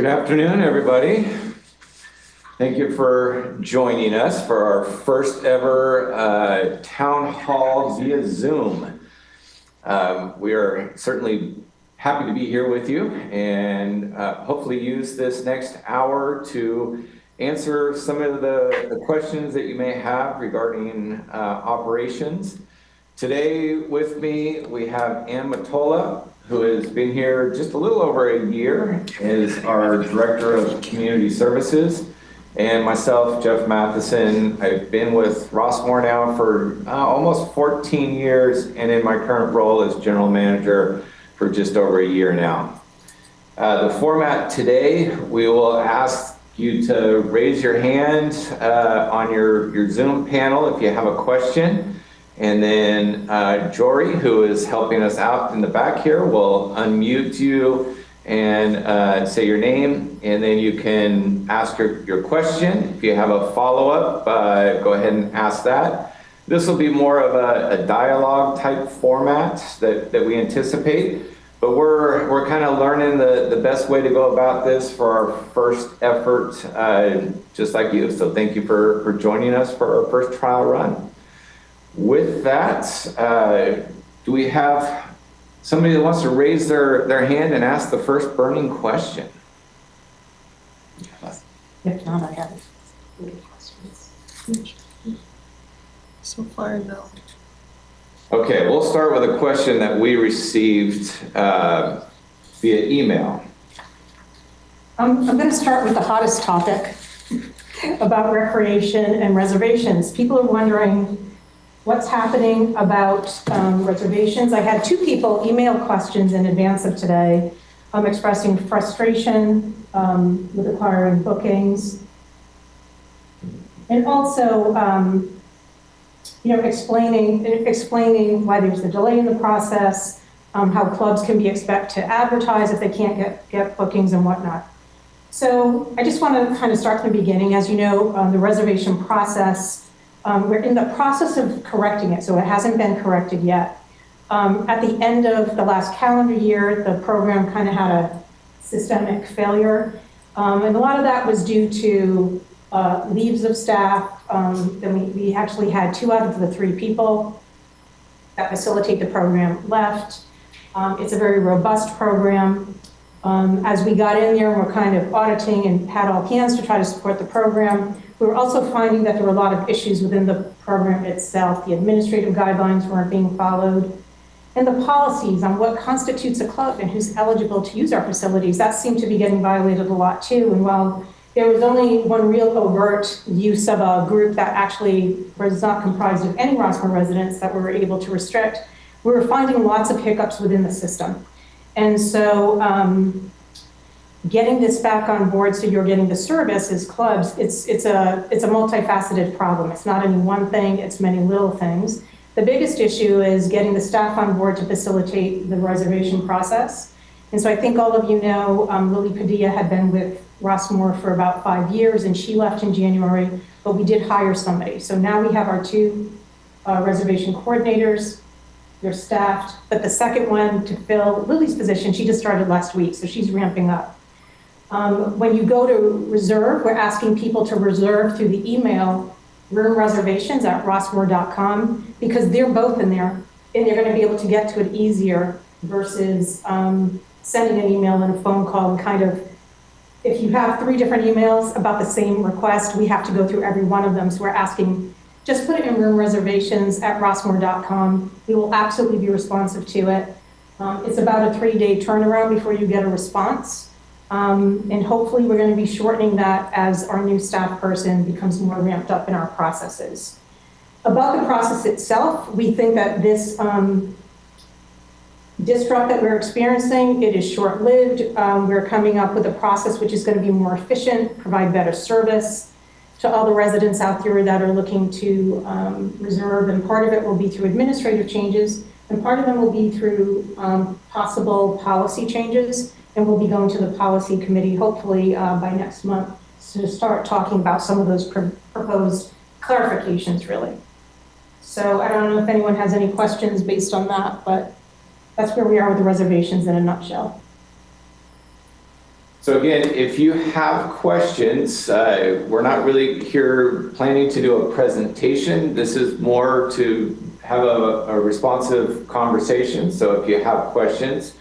Good afternoon, everybody. Thank you for joining us for our first ever town hall via Zoom. We are certainly happy to be here with you and hopefully use this next hour to answer some of the questions that you may have regarding operations. Today with me, we have Ann Matola, who has been here just a little over a year, is our Director of Community Services, and myself, Jeff Matheson. I've been with Rossmore now for almost 14 years, and in my current role as General Manager for just over a year now. The format today, we will ask you to raise your hand on your Zoom panel if you have a question. And then Jory, who is helping us out in the back here, will unmute you and say your name, and then you can ask your question. If you have a follow-up, go ahead and ask that. This will be more of a dialogue type format that we anticipate, but we're kind of learning the best way to go about this for our first effort, just like you. So thank you for joining us for our first trial run. With that, do we have somebody that wants to raise their hand and ask the first burning question? If not, I have questions. So far, no. Okay, we'll start with a question that we received via email. I'm going to start with the hottest topic about recreation and reservations. People are wondering what's happening about reservations. I had 2 people email questions in advance of today expressing frustration with acquiring bookings, and also explaining why there's a delay in the process, how clubs can be expected to advertise if they can't get bookings and whatnot. So I just want to kind of start from the beginning. As you know, the reservation process, we're in the process of correcting it, so it hasn't been corrected yet. At the end of the last calendar year, the program kind of had a systemic failure, and a lot of that was due to leaves of staff. Then we actually had 2 out of the 3 people that facilitate the program left. It's a very robust program. As we got in there and we're kind of auditing and had all hands to try to support the program, we were also finding that there were a lot of issues within the program itself. The administrative guidelines weren't being followed, and the policies on what constitutes a club and who's eligible to use our facilities, that seemed to be getting violated a lot too. And while there was only one real overt use of a group that actually was not comprised of any Rossmore residents that we were able to restrict, we were finding lots of hiccups within the system. And so getting this back on board so you're getting the service as clubs, it's a multifaceted problem. It's not any one thing, it's many little things. The biggest issue is getting the staff on board to facilitate the reservation process. And so I think all of you know Lily Padilla had been with Rossmore for about 5 years, and she left in January, but we did hire somebody. So now we have our 2 reservation coordinators. They're staffed, but the second one to fill Lily's position, she just started last week, so she's ramping up. When you go to reserve, we're asking people to reserve through the email room reservations at rossmore.com, because they're both in there and they're going to be able to get to it easier versus sending an email and a phone call, and kind of, if you have 3 different emails about the same request, we have to go through every one of them. So we're asking, just put it in room reservations at rossmore.com. We will absolutely be responsive to it. It's about a 3-day turnaround before you get a response. And hopefully we're going to be shortening that as our new staff person becomes more ramped up in our processes. About the process itself, we think that this disrupt that we're experiencing, it is short-lived. We're coming up with a process which is going to be more efficient, provide better service to all the residents out there that are looking to reserve. And part of it will be through administrative changes, and part of them will be through possible policy changes. And we'll be going to the policy committee hopefully by next month to start talking about some of those proposed clarifications, really. So I don't know if anyone has any questions based on that, but that's where we are with the reservations in a nutshell. So again, if you have questions, we're not really here planning to do a presentation. This is more to have a responsive conversation. So if you have questions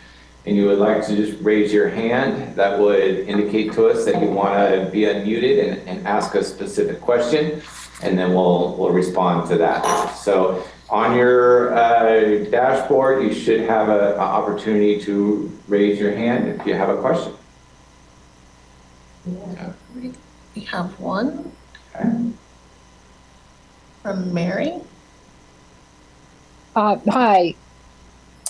and you would like to just raise your hand, that would indicate to us that you want to be unmuted and ask a specific question, and then we'll respond to that. So on your dashboard, you should have an opportunity to raise your hand if you have a question. We have one Okay. from Mary. Hi.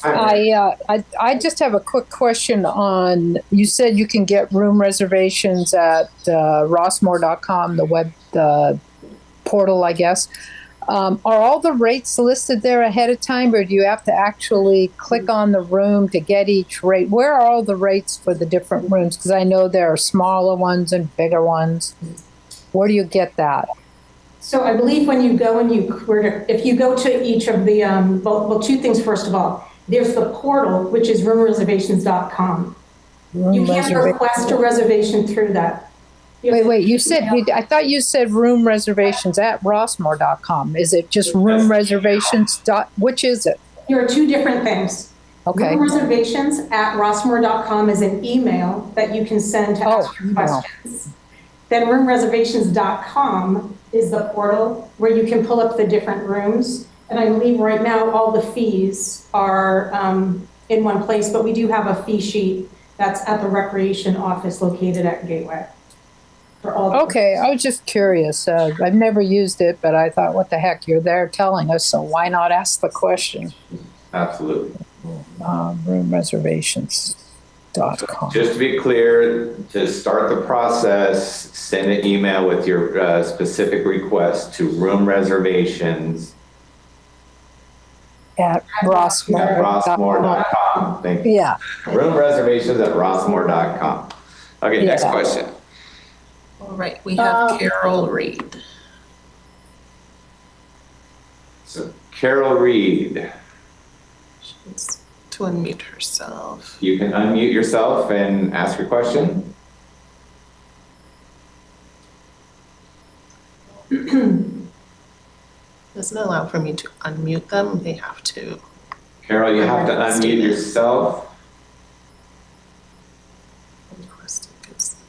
I just have a quick question on, you said you can get room reservations at rossmore.com, the portal, I guess. Are all the rates listed there ahead of time, or do you have to actually click on the room to get each rate? Where are all the rates for the different rooms? Because I know there are smaller ones and bigger ones. Where do you get that? So I believe when you go and if you go to each of the, well, two things, first of all, there's the portal, which is roomreservations.com. You can't request a reservation through that. Wait, you said, I thought you said room reservations at rossmore.com. Is it just room reservations which is it? There are two different things. Okay. Room reservations at rossmore.com is an email that you can send to ask your questions. Then roomreservations.com is the portal where you can pull up the different rooms. And I believe right now all the fees are in one place, but we do have a fee sheet that's at the recreation office located at Gateway. For all Okay, I was just curious. I've never used it, but I thought, what the heck, you're there telling us, so why not ask the question? Absolutely. Roomreservations.com. Just to be clear, to start the process, send an email with your specific request to room reservations At rossmore.com. Thank you. Yeah. Room reservations at rossmore.com. Okay, next Yeah. question. All right, we have Carol Reed. So Carol Reed, She needs to unmute herself. you can unmute yourself and ask your question. Doesn't allow for me to unmute them. They have to. Carol, you have to unmute yourself. Request consent.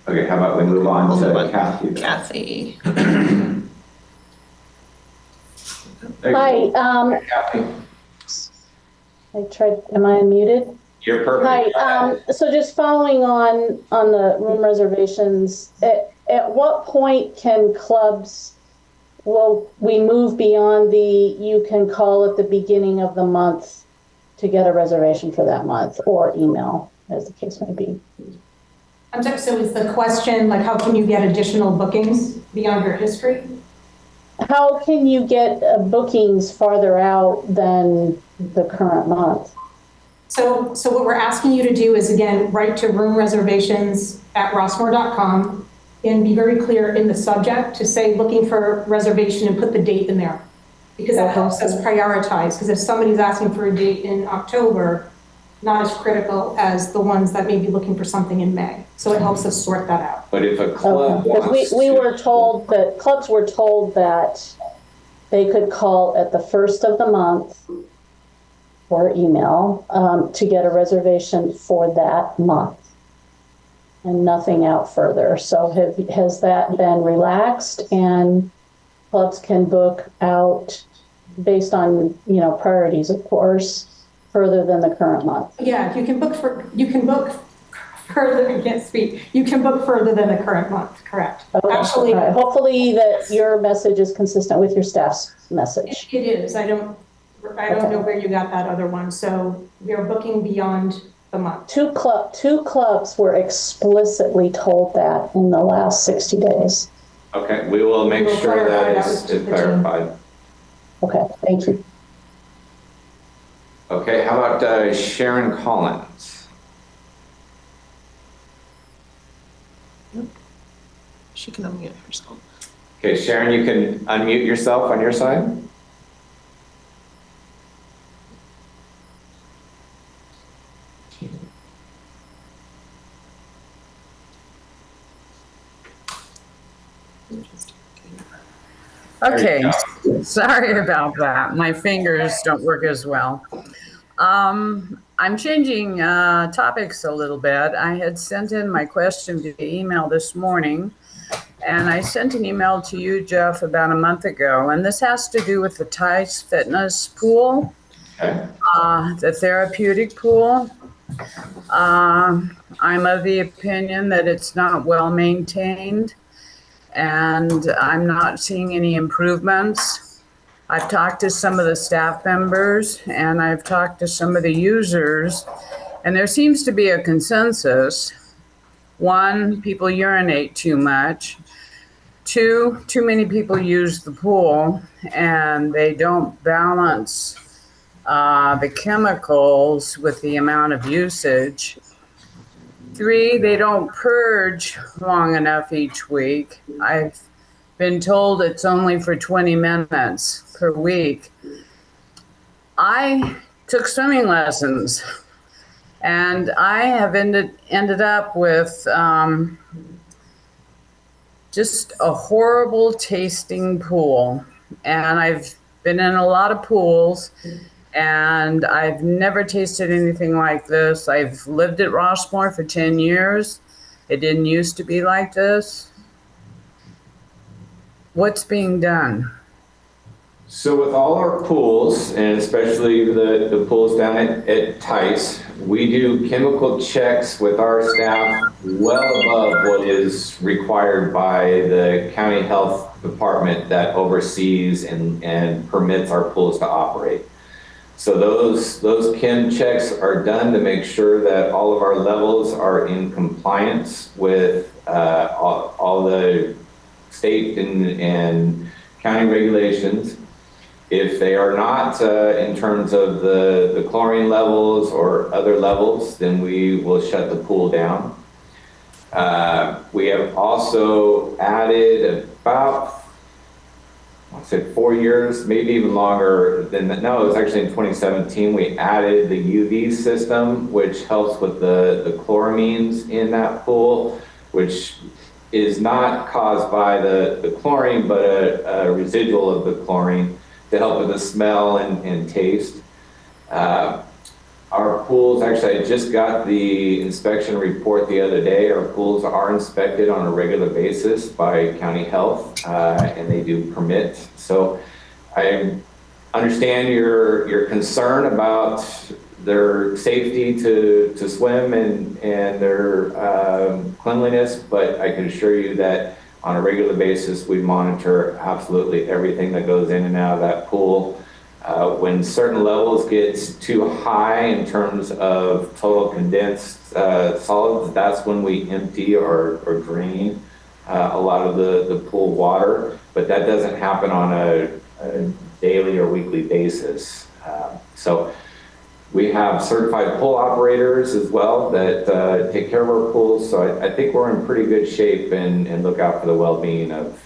Okay, how about we move on We'll move to on. Kathy? then? Kathy. There you Hi, go. Kathy, am I unmuted? you're perfect. Hi, so just following on the room reservations, at what point can clubs, will we move beyond you can call at the beginning of the month to get a reservation for that month, or email, as the case may be? I'm sorry, so is the question, like, how can you get additional bookings beyond your history? How can you get bookings farther out than the current month? So what we're asking you to do is, again, write to roomreservations@rossmore.com and be very clear in the subject to say looking for reservation and put the date in there. Because that helps us prioritize. Because if somebody's asking for a date in October, not as critical as the ones that may be looking for something in May. So it helps us sort that out. But if a club Because wants we to- were told that clubs were told that they could call at the first of the month or email to get a reservation for that month and nothing out further. So has that been relaxed and clubs can book out based on, priorities, of course, further than the current month? Yeah, you can book further, I can't speak. You can book further than the current month, correct? Okay. Actually, All right. Hopefully that your message is consistent with your staff's message. it is. I don't know where you got that other one. So we are booking beyond the month. Two clubs were explicitly told that in the last 60 days. Okay, we will make We'll sure clarify that that is with the team. clarified. Okay, thank you. Okay, how about Sharon Collins? She can unmute herself. Okay, Sharon, you can unmute yourself on your side. Okay, sorry about that. My fingers don't work as well. I'm changing topics a little bit. I had sent in my question via email this morning, and I sent an email to you, Jeff, about a month ago. And this has to do with the Tice Fitness pool, Okay. the therapeutic pool. I'm of the opinion that it's not well maintained, and I'm not seeing any improvements. I've talked to some of the staff members and I've talked to some of the users, and there seems to be a consensus. One, people urinate too much. Two, too many people use the pool and they don't balance the chemicals with the amount of usage. Three, they don't purge long enough each week. I've been told it's only for 20 minutes per week. I took swimming lessons and I have ended up with just a horrible tasting pool. And I've been in a lot of pools and I've never tasted anything like this. I've lived at Rossmore for 10 years. It didn't used to be like this. What's being done? So with all our pools, and especially the pools down at Tice, we do chemical checks with our staff well above what is required by the county health department that oversees and permits our pools to operate. So those chem checks are done to make sure that all of our levels are in compliance with all the state and county regulations. If they are not in terms of the chlorine levels or other levels, then we will shut the pool down. We have also added about, I'd say 4 years, maybe even longer than that. No, it was actually in 2017, we added the UV system, which helps with the chloramines in that pool, which is not caused by the chlorine, but a residual of the chlorine to help with the smell and taste. Our pools, actually, I just got the inspection report the other day. Our pools are inspected on a regular basis by county health, and they do permit. So I understand your concern about their safety to swim and their cleanliness, but I can assure you that on a regular basis, we monitor absolutely everything that goes in and out of that pool. When certain levels get too high in terms of total condensed solids, that's when we empty or drain a lot of the pool water, but that doesn't happen on a daily or weekly basis. So we have certified pool operators as well that take care of our pools. So I think we're in pretty good shape and look out for the well-being of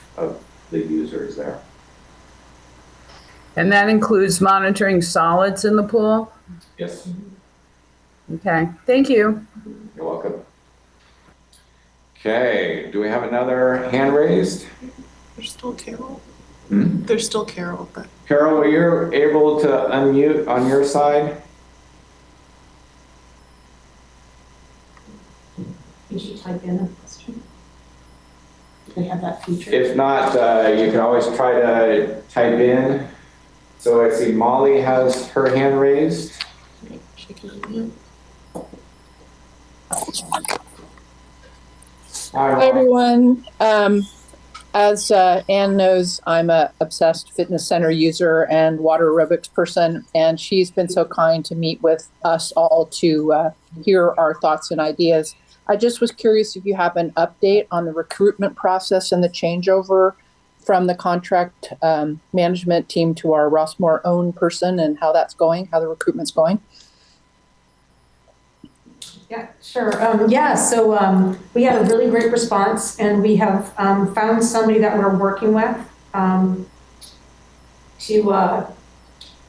the users there. And that includes monitoring solids in the pool? Yes. Okay, thank you. You're welcome. Okay, do we have another hand raised? There's still Carol. Hmm? There's still Carol, but Carol, were you able to unmute on your side? You should type in a question. Do they have that feature? If not, you can always try to type in. So I see Molly has her hand raised. she can unmute. Hi, everyone. As Anne knows, I'm a obsessed fitness center user and water aerobics person, and she's been so kind to meet with us all to hear our thoughts and ideas. I just was curious if you have an update on the recruitment process and the changeover from the contract management team to our Rossmore own person and how that's going, how the recruitment's going. Yeah, sure. So we had a really great response, and we have found somebody that we're working with to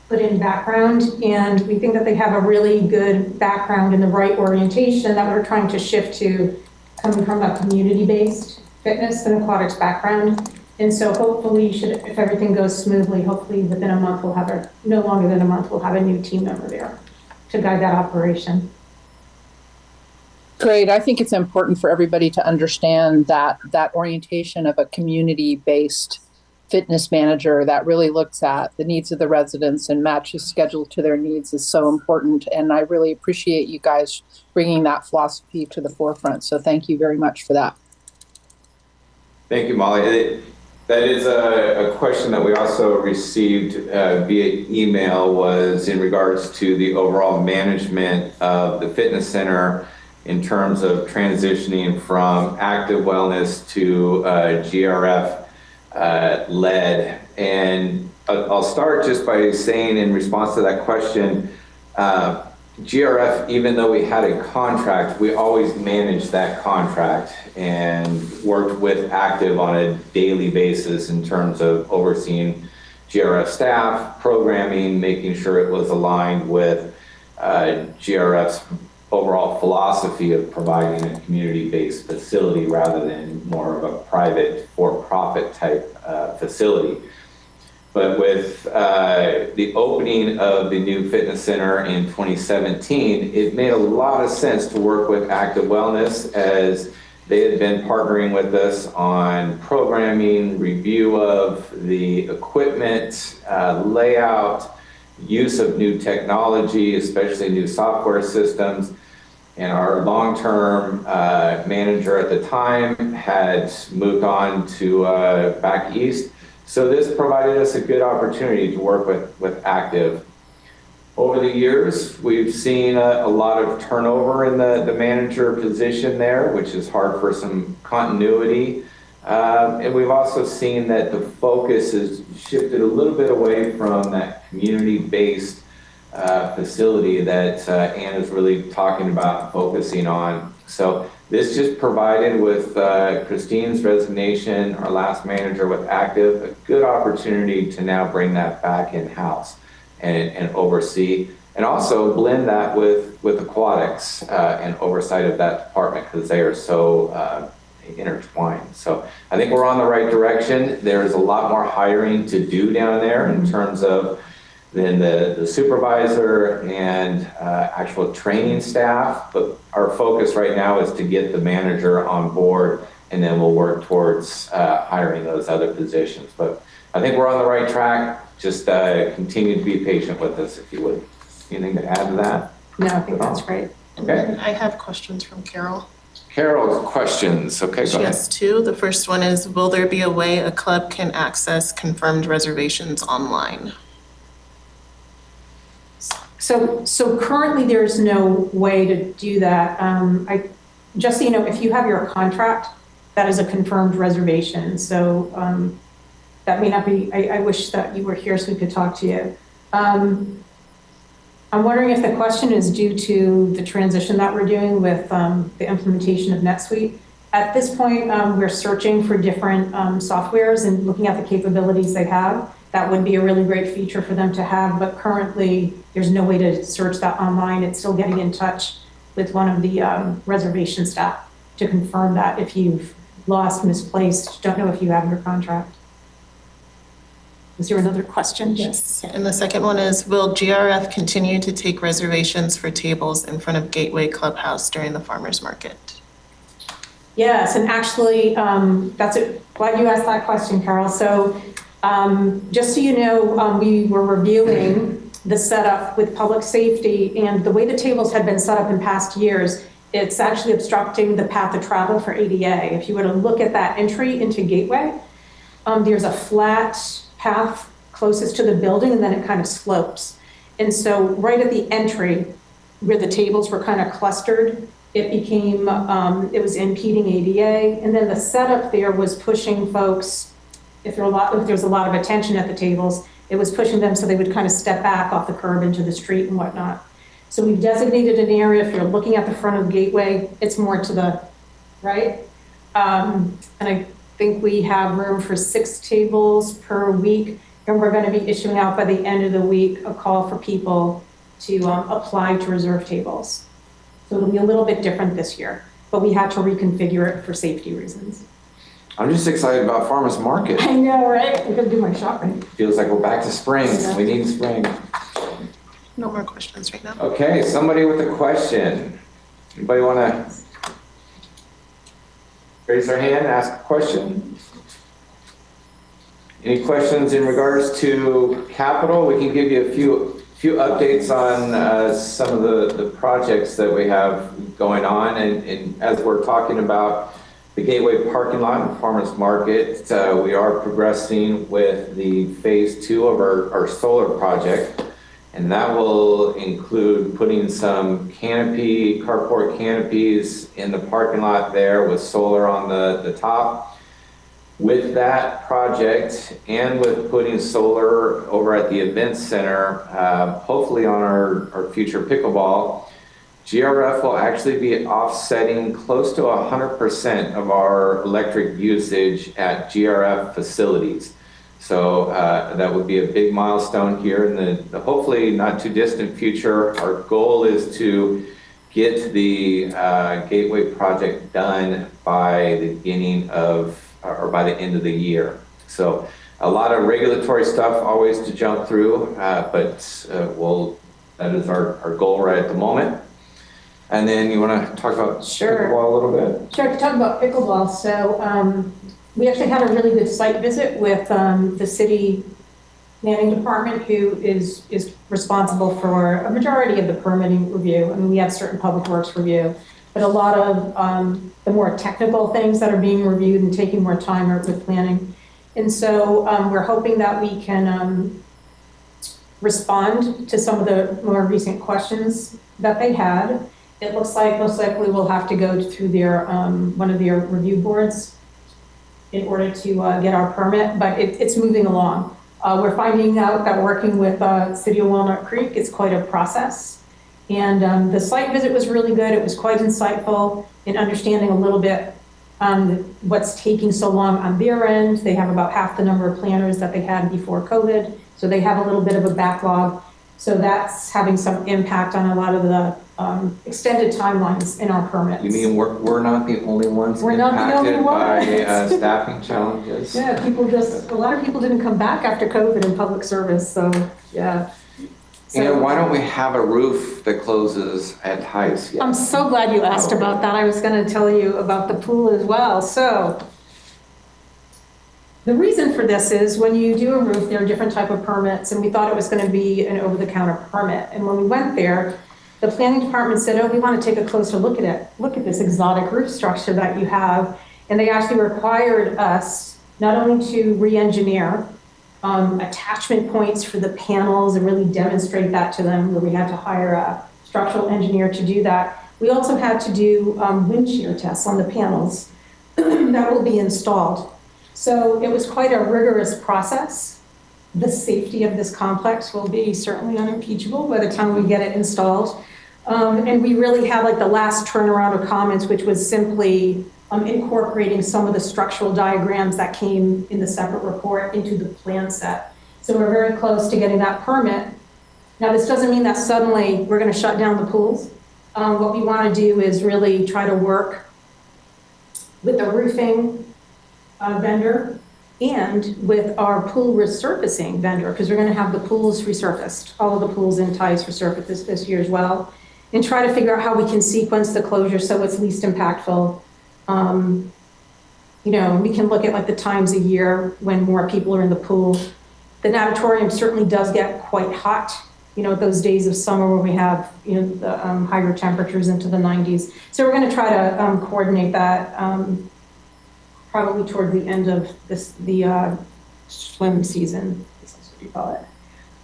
put in background, and we think that they have a really good background in the right orientation that we're trying to shift to coming from a community-based fitness and aquatics background. And so hopefully, if everything goes smoothly, hopefully within a month, no longer than a month, we'll have a new team member there to guide that operation. Great. I think it's important for everybody to understand that orientation of a community-based fitness manager that really looks at the needs of the residents and matches schedule to their needs is so important. And I really appreciate you guys bringing that philosophy to the forefront. So thank you very much for that. Thank you, Molly. That is a question that we also received via email, was in regards to the overall management of the fitness center in terms of transitioning from active wellness to GRF led. And I'll start just by saying, in response to that question, GRF, even though we had a contract, we always managed that contract and worked with Active on a daily basis in terms of overseeing GRF staff, programming, making sure it was aligned with GRF's overall philosophy of providing a community-based facility rather than more of a private for-profit type facility. But with the opening of the new fitness center in 2017, it made a lot of sense to work with Active Wellness, as they had been partnering with us on programming, review of the equipment, layout, use of new technology, especially new software systems. And our long-term manager at the time had moved on to back east. So this provided us a good opportunity to work with Active. Over the years, we've seen a lot of turnover in the manager position there, which is hard for some continuity. And we've also seen that the focus has shifted a little bit away from that community-based facility that Ann is really talking about focusing on. So this just provided, with Christine's resignation, our last manager with Active, a good opportunity to now bring that back in-house and oversee, and also blend that with aquatics and oversight of that department, because they are so intertwined. So I think we're on the right direction. There is a lot more hiring to do down there in terms of then the supervisor and actual training staff. But our focus right now is to get the manager on board, and then we'll work towards hiring those other positions. But I think we're on the right track. Just continue to be patient with us, if you would. Anything to add to that? No, I think that's great. Okay. I have questions from Carol. Carol, questions. Okay, go She ahead. has two. The first one is, will there be a way a club can access confirmed reservations online? So currently there's no way to do that. Just so you know, if you have your contract, that is a confirmed reservation. So that may not be, I wish that you were here so we could talk to you. I'm wondering if the question is due to the transition that we're doing with the implementation of NetSuite. At this point, we're searching for different softwares and looking at the capabilities they have. That would be a really great feature for them to have, but currently there's no way to search that online. It's still getting in touch with one of the reservation staff to confirm that if you've lost, misplaced, don't know if you have your contract. Is there another question? Yes. And the second one is, will GRF continue to take reservations for tables in front of Gateway Clubhouse during the farmers market? Yes, and actually, that's it. Glad you asked that question, Carol. So just so you know, we were reviewing the setup with public safety, and the way the tables had been set up in past years, it's actually obstructing the path of travel for ADA. If you were to look at that entry into Gateway, there's a flat path closest to the building, and then it kind of slopes. And so right at the entry, where the tables were kind of clustered, it became, it was impeding ADA. And then the setup there was pushing folks, if there was a lot of attention at the tables, it was pushing them so they would kind of step back off the curb into the street and whatnot. So we've designated an area, if you're looking at the front of Gateway, it's more to the right. And I think we have room for 6 tables per week, and we're going to be issuing out by the end of the week a call for people to apply to reserve tables. So it'll be a little bit different this year, but we had to reconfigure it for safety reasons. I'm just excited about farmer's market. I know, right? I'm gonna do my shopping. Feels like we're back to spring. We need spring. No more questions right now. Okay, somebody with a question. Anybody want to raise their hand, ask a question? Any questions in regards to capital? We can give you a few updates on some of the projects that we have going on. And as we're talking about the Gateway parking lot and farmers market, we are progressing with the phase 2 of our solar project. And that will include putting some carport canopies in the parking lot there with solar on the top. With that project and with putting solar over at the event center, hopefully on our future pickleball, GRF will actually be offsetting close to 100% of our electric usage at GRF facilities. So that would be a big milestone here in the hopefully not too distant future. Our goal is to get the Gateway project done by the beginning of, or by the end of the year. So a lot of regulatory stuff always to jump through, but that is our goal right at the moment. And then you want to talk about pickleball a little bit? Sure, to talk about pickleball. So we actually had a really good site visit with the city planning department, who is responsible for a majority of the permitting review. I mean, we have certain public works review, but a lot of the more technical things that are being reviewed and taking more time are with planning. And so we're hoping that we can respond to some of the more recent questions that they had. It looks like most likely we'll have to go through their one of their review boards in order to get our permit, but it's moving along. We're finding out that working with City of Walnut Creek is quite a process. And the site visit was really good. It was quite insightful in understanding a little bit what's taking so long on their end. They have about half the number of planners that they had before COVID, so they have a little bit of a backlog. So that's having some impact on a lot of the extended timelines in our permits. You mean we're not the only ones impacted by staffing challenges? Yeah, a lot of people didn't come back after COVID in public service, so yeah. So, why don't we have a roof that closes at heights? I'm so glad you asked about that. I was going to tell you about the pool as well. So the reason for this is when you do a roof, there are different type of permits, and we thought it was going to be an over-the-counter permit. And when we went there, the planning department said, oh, we want to take a closer look at it. Look at this exotic roof structure that you have. And they actually required us not only to re-engineer attachment points for the panels and really demonstrate that to them, where we had to hire a structural engineer to do that. We also had to do wind shear tests on the panels that will be installed. So it was quite a rigorous process. The safety of this complex will be certainly unimpeachable by the time we get it installed. And we really had like the last turnaround of comments, which was simply incorporating some of the structural diagrams that came in the separate report into the plan set. So we're very close to getting that permit. Now, this doesn't mean that suddenly we're going to shut down the pools. What we want to do is really try to work with the roofing vendor and with our pool resurfacing vendor, because we're going to have the pools resurfaced, all of the pools in Tice resurfaced this year as well, and try to figure out how we can sequence the closure so it's least impactful. You know, we can look at like the times a year when more people are in the pool. The natatorium certainly does get quite hot, you know, those days of summer where we have, you know, the higher temperatures into the 90s. So we're going to try to coordinate that probably toward the end of the swim season, is what you call it.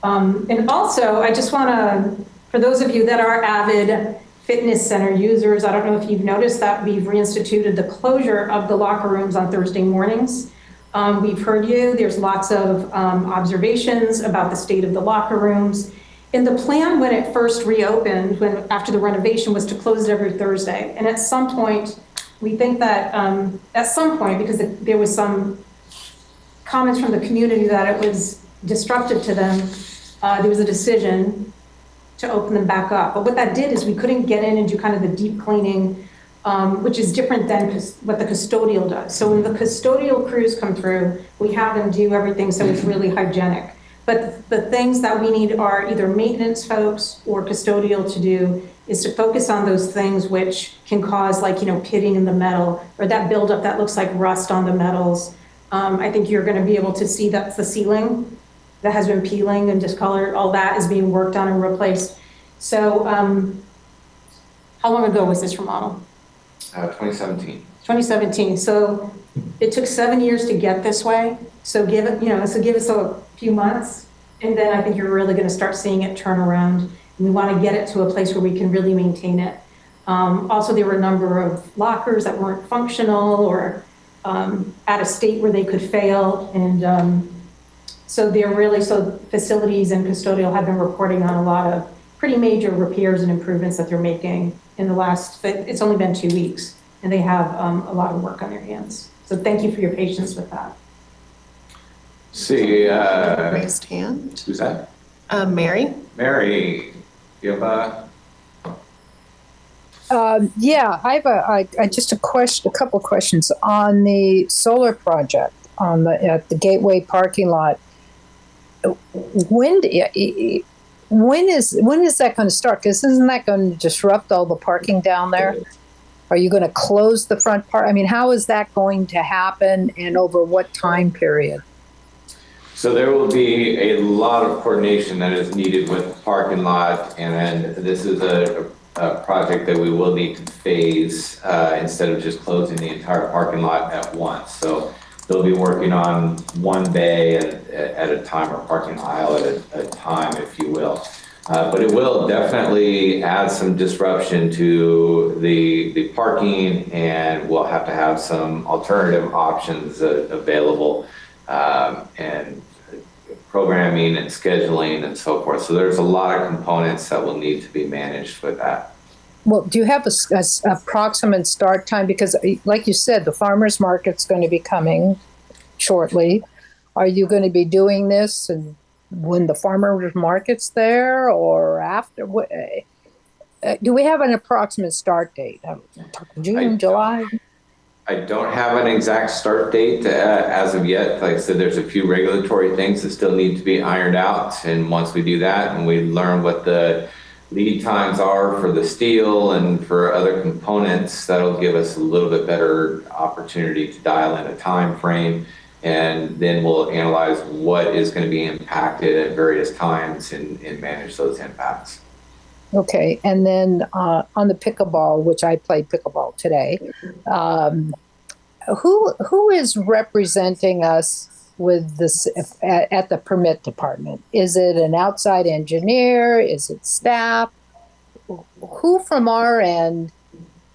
And also, I just want to, for those of you that are avid fitness center users, I don't know if you've noticed that we've reinstituted the closure of the locker rooms on Thursday mornings. We've heard you. There's lots of observations about the state of the locker rooms. And the plan when it first reopened, after the renovation, was to close it every Thursday. And at some point, we think that at some point, because there was some comments from the community that it was disruptive to them, there was a decision to open them back up. But what that did is we couldn't get in and do kind of the deep cleaning which is different than what the custodial does. So when the custodial crews come through, we have them do everything so it's really hygienic. But the things that we need are either maintenance folks or custodial to do is to focus on those things which can cause, like, pitting in the metal, or that buildup that looks like rust on the metals. I think you're gonna be able to see that's the ceiling that has been peeling and discolored. All that is being worked on and replaced. So how long ago was this remodel? 2017. 2017. So it took 7 years to get this way. So give us a few months, and then I think you're really going to start seeing it turn around. And we want to get it to a place where we can really maintain it. Also, there were a number of lockers that weren't functional or at a state where they could fail, and so facilities and custodial have been reporting on a lot of pretty major repairs and improvements that they're making in the last. It's only been 2 weeks, and they have a lot of work on their hands. So thank you for your patience with that. See, Raised hand. who's that? Mary? Mary, you have a... Yeah, I have just a couple of questions on the solar project at the Gateway parking lot. When is that going to start? Because isn't that going to disrupt all the parking down there? Are you going to close the front part? I mean, how is that going to happen, and over what time period? So there will be a lot of coordination that is needed with the parking lot, and this is a project that we will need to phase instead of just closing the entire parking lot at once. So they'll be working on one bay at a time, or parking aisle at a time, if you will. But it will definitely add some disruption to the parking, and we'll have to have some alternative options available, and programming and scheduling and so forth. So there's a lot of components that will need to be managed with that. Well, do you have a approximate start time? Because like you said, the farmer's market's going to be coming shortly. Are you going to be doing this and when the farmer's market's there, or after? Do we have an approximate start date? June, July? I don't have an exact start date as of yet. Like I said, there's a few regulatory things that still need to be ironed out. And once we do that and we learn what the lead times are for the steel and for other components, that'll give us a little bit better opportunity to dial in a time frame. And then we'll analyze what is going to be impacted at various times and manage those impacts. Okay, and then on the pickleball, which I played pickleball today, who is representing us with this at the permit department? Is it an outside engineer? Is it staff? Who from our end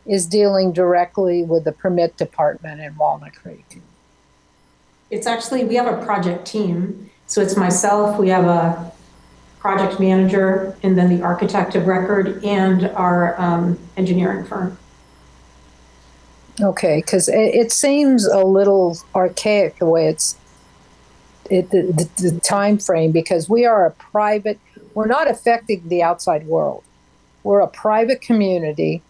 is dealing directly with the permit department in Walnut Creek? It's actually, we have a project team. So it's myself, we have a project manager, and then the architect of record, and our engineering firm. Okay, because it seems a little archaic the way the time frame, because we are a private, we're not affecting the outside world. We're a private community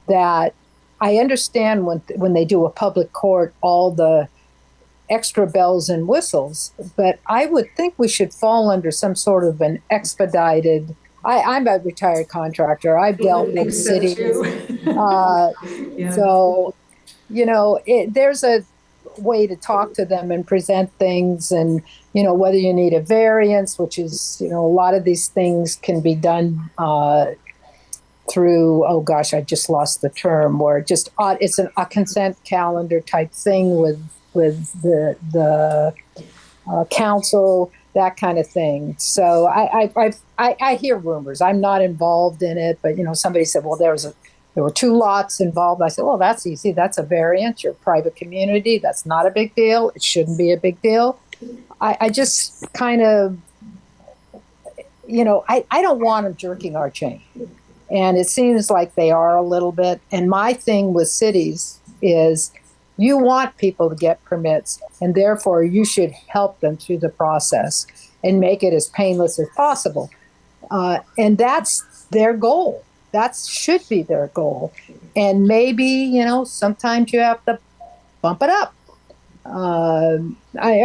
that I understand when they do a public court, all the extra bells and whistles, but I would think we should fall under some sort of an expedited. I'm a retired contractor. I've dealt with cities. So, there's a way to talk to them and present things, and, whether you need a variance, which is, a lot of these things can be done through, oh gosh, I just lost the term, where it's a consent calendar type thing with the council, that kind of thing. So I hear rumors. I'm not involved in it, but somebody said, well, there were 2 lots involved. I said, well, that's easy. That's a variance. You're a private community. That's not a big deal. It shouldn't be a big deal. I just kind of, I don't want them jerking our chain. And it seems like they are a little bit. And my thing with cities is, you want people to get permits, and therefore you should help them through the process and make it as painless as possible. And that's their goal. that should be their goal. And maybe, sometimes you have to bump it up. I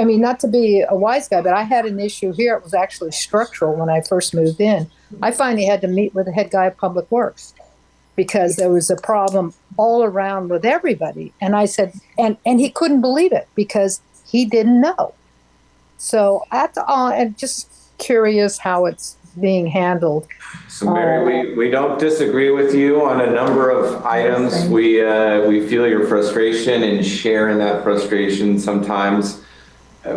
mean, not to be a wise guy, but I had an issue here. It was actually structural when I first moved in. I finally had to meet with the head guy of Public Works because there was a problem all around with everybody. And I said, and he couldn't believe it because he didn't know. So I'm just curious how it's being handled. So Mary, we don't disagree with you on a number of items. We feel your frustration and share in that frustration sometimes.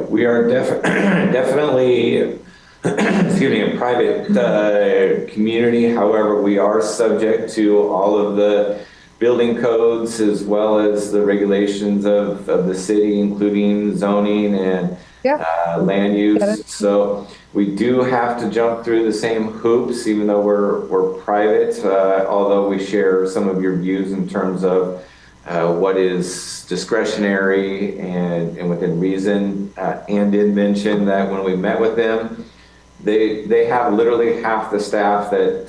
We are definitely a private community. However, we are subject to all of the building codes as well as the regulations of the city, including zoning and land use. So we do have to jump through the same hoops, even though we're private, although we share some of your views in terms of what is discretionary and within reason. And did mention that when we met with them, they have literally half the staff that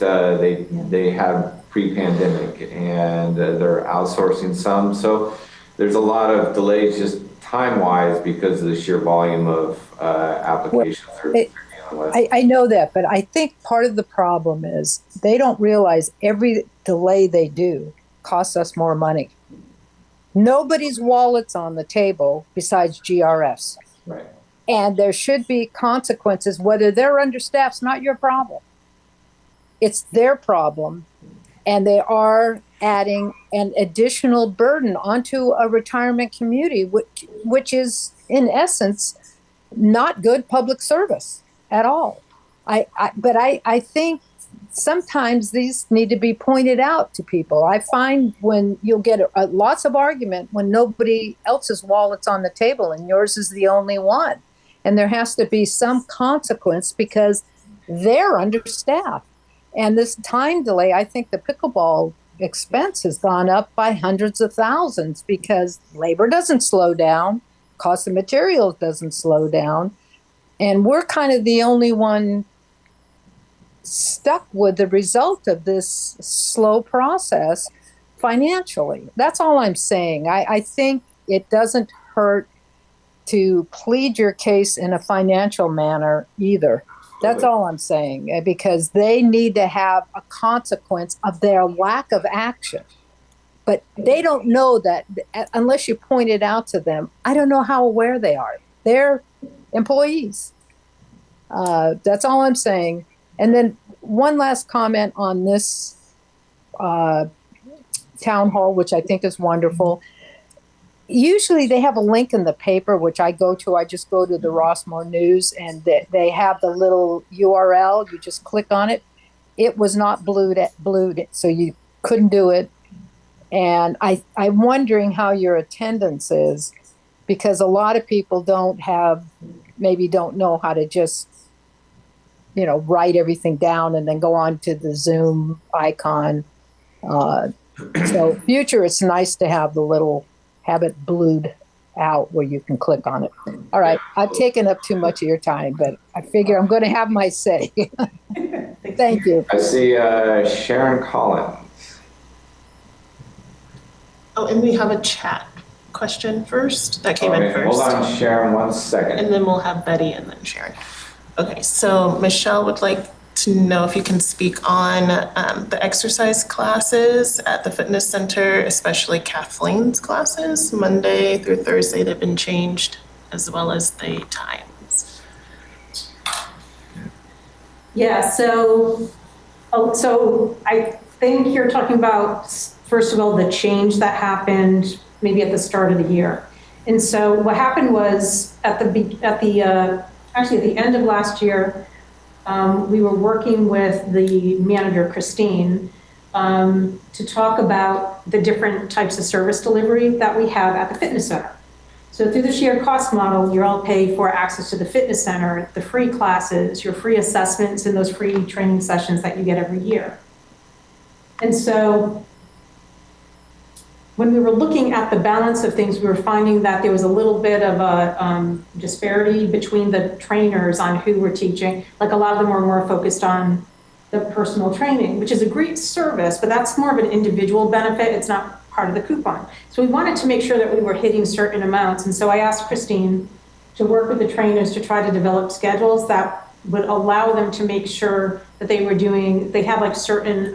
they had pre-pandemic, and they're outsourcing some. So there's a lot of delays just time-wise because of the sheer volume of applications they're dealing with. I know that, but I think part of the problem is they don't realize every delay they do costs us more money. Nobody's wallet's on the table besides GRF's. Right. And there should be consequences. Whether they're understaffed's not your problem. It's their problem. And they are adding an additional burden onto a retirement community, which is, in essence, not good public service at all. But I think sometimes these need to be pointed out to people. I find when you'll get lots of argument when nobody else's wallet's on the table and yours is the only one. And there has to be some consequence because they're understaffed. And this time delay, I think the pickleball expense has gone up by hundreds of thousands because labor doesn't slow down, cost of materials doesn't slow down, and we're kind of the only one stuck with the result of this slow process financially. That's all I'm saying. I think it doesn't hurt to plead your case in a financial manner either. That's all I'm saying, because they need to have a consequence of their lack of action. But they don't know that unless you point it out to them. I don't know how aware they are. They're employees. That's all I'm saying. And then one last comment on this town hall, which I think is wonderful. Usually they have a link in the paper, which I go to. I just go to the Rossmore News, and they have the little URL. You just click on it. It was not blued, so you couldn't do it. And I'm wondering how your attendance is, because a lot of people don't know how to just, write everything down and then go on to the Zoom icon. So future, it's nice to have have it blued out where you can click on it. All right, I've taken up too much of your time, but I figure I'm going to have my say. Thank you. I see Sharon Collins. Oh, and we have a chat question first that came in first. Hold on, Sharon, 1 second. And then we'll have Betty and then Sharon. Okay, so Michelle would like to know if you can speak on the exercise classes at the fitness center, especially Kathleen's classes. Monday through Thursday, they've been changed, as well as the times. Yeah, so I think you're talking about, first of all, the change that happened maybe at the start of the year. And so what happened was actually at the end of last year, we were working with the manager, Christine, to talk about the different types of service delivery that we have at the fitness center. So through the shared cost model, you're all paid for access to the fitness center, the free classes, your free assessments, and those free training sessions that you get every year. And so when we were looking at the balance of things, we were finding that there was a little bit of a disparity between the trainers on who were teaching. Like a lot of them were more focused on the personal training, which is a great service, but that's more of an individual benefit. It's not part of the coupon. So we wanted to make sure that we were hitting certain amounts. And so I asked Christine to work with the trainers to try to develop schedules that would allow them to make sure that they were doing, they had like certain,